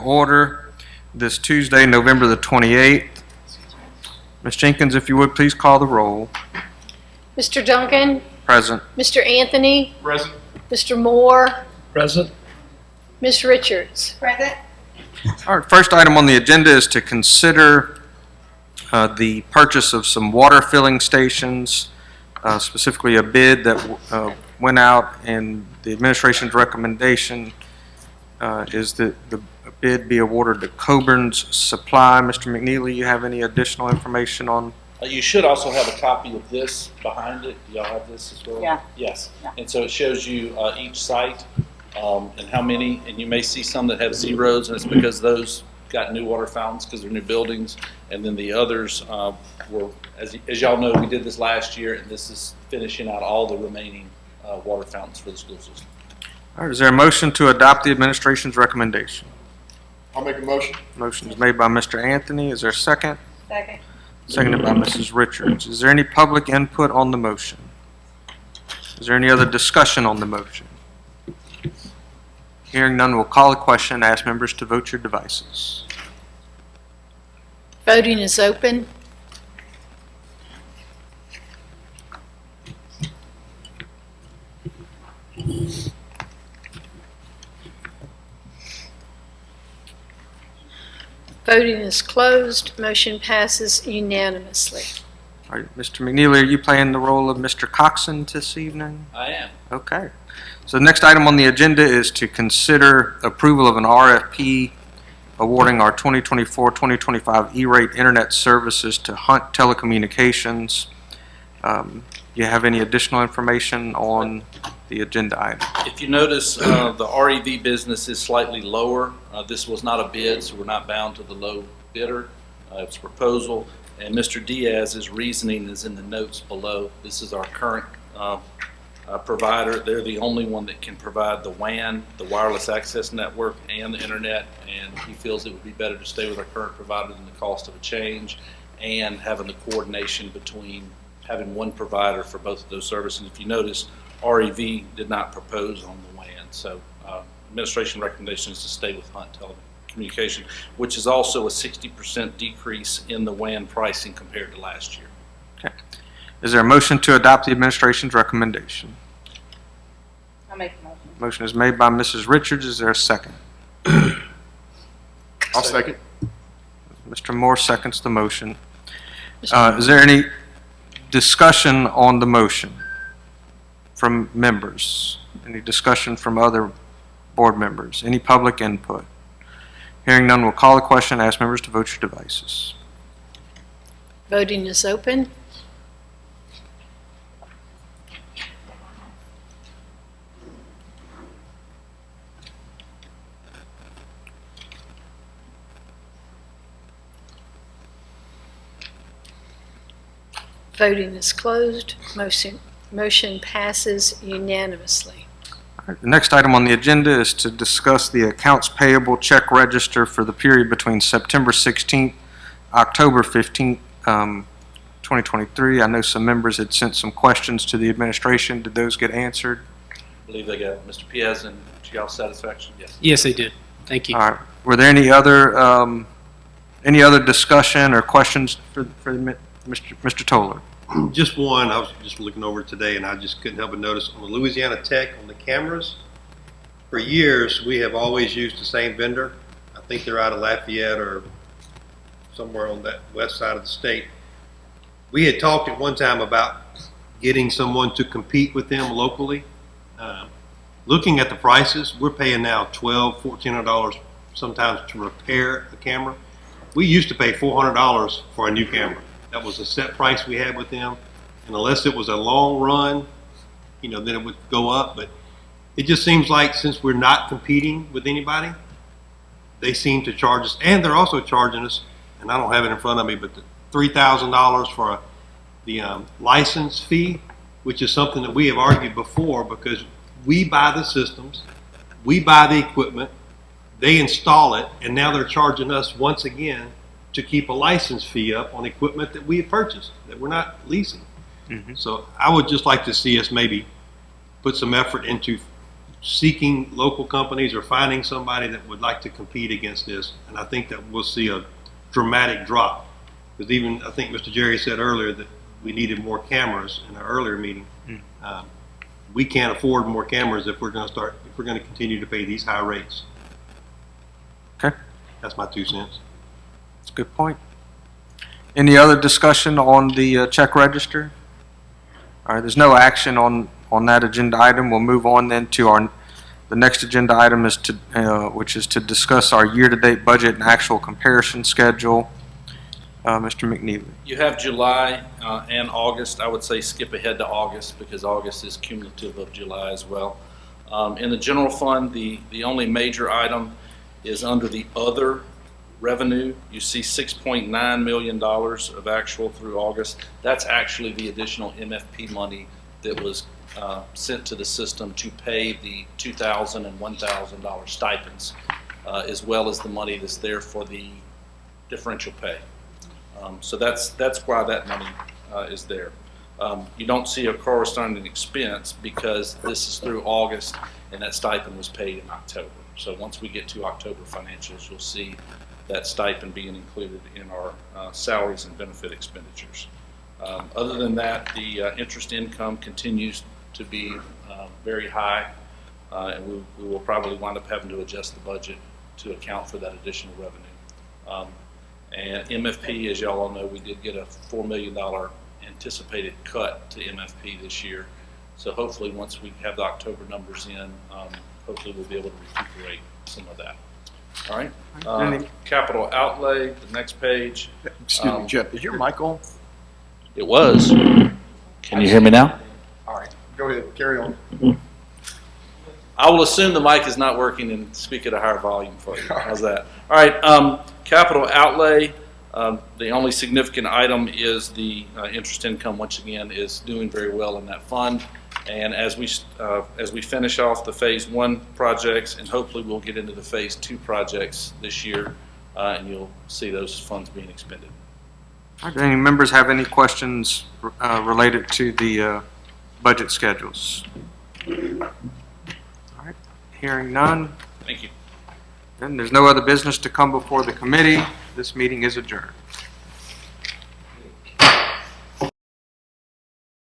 order this Tuesday, November the 28th. Ms. Jenkins, if you would, please call the roll. Mr. Duncan? Present. Mr. Anthony? Present. Mr. Moore? Present. Ms. Richards? Present. All right, first item on the agenda is to consider the purchase of some water filling stations, specifically a bid that went out, and the administration's recommendation is that the bid be awarded to Coburn's Supply. Mr. McNeely, you have any additional information on? You should also have a copy of this behind it. Do y'all have this as well? Yeah. Yes. Yeah. And so it shows you each site and how many, and you may see some that have zeros, and it's because those got new water fountains because they're new buildings, and then the others were, as y'all know, we did this last year, and this is finishing out all the remaining water fountains for the school system. All right, is there a motion to adopt the administration's recommendation? I'll make a motion. Motion is made by Mr. Anthony. Is there a second? Second. Seconded by Mrs. Richards. Is there any public input on the motion? Is there any other discussion on the motion? Hearing none, we'll call a question and ask members to vote your devices. Voting is open. Voting is closed. Motion passes unanimously. All right, Mr. McNeely, are you playing the role of Mr. Coxon this evening? I am. Okay. So the next item on the agenda is to consider approval of an RFP awarding our 2024-2025 E-rate internet services to Hunt Telecommunications. You have any additional information on the agenda item? If you notice, the REV business is slightly lower. This was not a bid, so we're not bound to the low bidder. It's a proposal, and Mr. Diaz's reasoning is in the notes below. This is our current provider. They're the only one that can provide the WAN, the wireless access network, and the internet, and he feels it would be better to stay with our current provider than the cost of a change and having the coordination between having one provider for both of those services. If you notice, REV did not propose on the WAN, so administration recommendation is to stay with Hunt Telecommunication, which is also a 60% decrease in the WAN pricing compared to last year. Okay. Is there a motion to adopt the administration's recommendation? I'll make the motion. Motion is made by Mrs. Richards. Is there a second? I'll second. Mr. Moore seconds the motion. Is there any discussion on the motion from members? Any discussion from other board members? Any public input? Hearing none, we'll call the question and ask members to vote your devices. Voting is open. Voting is closed. Motion passes unanimously. All right, the next item on the agenda is to discuss the accounts payable check register for the period between September 16th, October 15th, 2023. I know some members had sent some questions to the administration. Did those get answered? I believe they got Mr. Piaz and to y'all's satisfaction. Yes. Yes, they did. Thank you. All right. Were there any other discussion or questions for Mr. Toller? Just one. I was just looking over today, and I just couldn't help but notice on the Louisiana Tech on the cameras. For years, we have always used the same vendor. I think they're out of Lafayette or somewhere on that west side of the state. We had talked at one time about getting someone to compete with them locally. Looking at the prices, we're paying now $1,200, $1,400 sometimes to repair a camera. We used to pay $400 for a new camera. That was a set price we had with them, and unless it was a long run, then it would go up. But it just seems like since we're not competing with anybody, they seem to charge us, and they're also charging us, and I don't have it in front of me, but the $3,000 for the license fee, which is something that we have argued before, because we buy the systems, we buy the equipment, they install it, and now they're charging us once again to keep a license fee up on equipment that we have purchased, that we're not leasing. So I would just like to see us maybe put some effort into seeking local companies or finding somebody that would like to compete against this. And I think that we'll see a dramatic drop. Because even, I think Mr. Jerry said earlier that we needed more cameras in our earlier meeting. We can't afford more cameras if we're going to continue to pay these high rates. Okay, That's my 2 cents. that's a good point. Any other discussion on the check register? All right, there's no action on that agenda item. We'll move on then to the next agenda item is which is to discuss our year-to-date budget and actual comparison schedule. Mr. McNeely. You have July and August. I would say skip ahead to August because August is cumulative of July as well. In the general fund, the only major item is under the other revenue. You see $6.9 million of actual through August. That's actually the additional MFP money that was sent to the system to pay the $2,000 and $1,000 stipends, as well as the money that's there for the differential pay. So that's why that money is there. You don't see a corresponding expense because this is through August and that stipend was paid in October. So once we get to October financials, you'll see that stipend being included in our salaries and benefit expenditures. Other than that, the interest income continues to be very high, and we will probably wind up having to adjust the budget to account for that additional revenue. And MFP, as y'all all know, we did get a $4 million anticipated cut to MFP this year. So hopefully once we have the October numbers in, hopefully we'll be able to recuperate some of that. All right. Capital outlay, the next page. Excuse me, Jeff, is your mic on? It was. Can you hear me now? All right, go ahead, carry on. I will assume the mic is not working and speak at a higher volume for you. How's that? All right. Capital outlay. The only significant item is the interest income. Once again, is doing very well in that fund. And as we finish off the phase 1 projects, and hopefully we'll get into the phase 2 projects this year, and you'll see those funds being expended. All right, do any members have any questions related to the budget schedules? All right, hearing none. Thank you. Then there's no other business to come before the committee. This meeting is adjourned.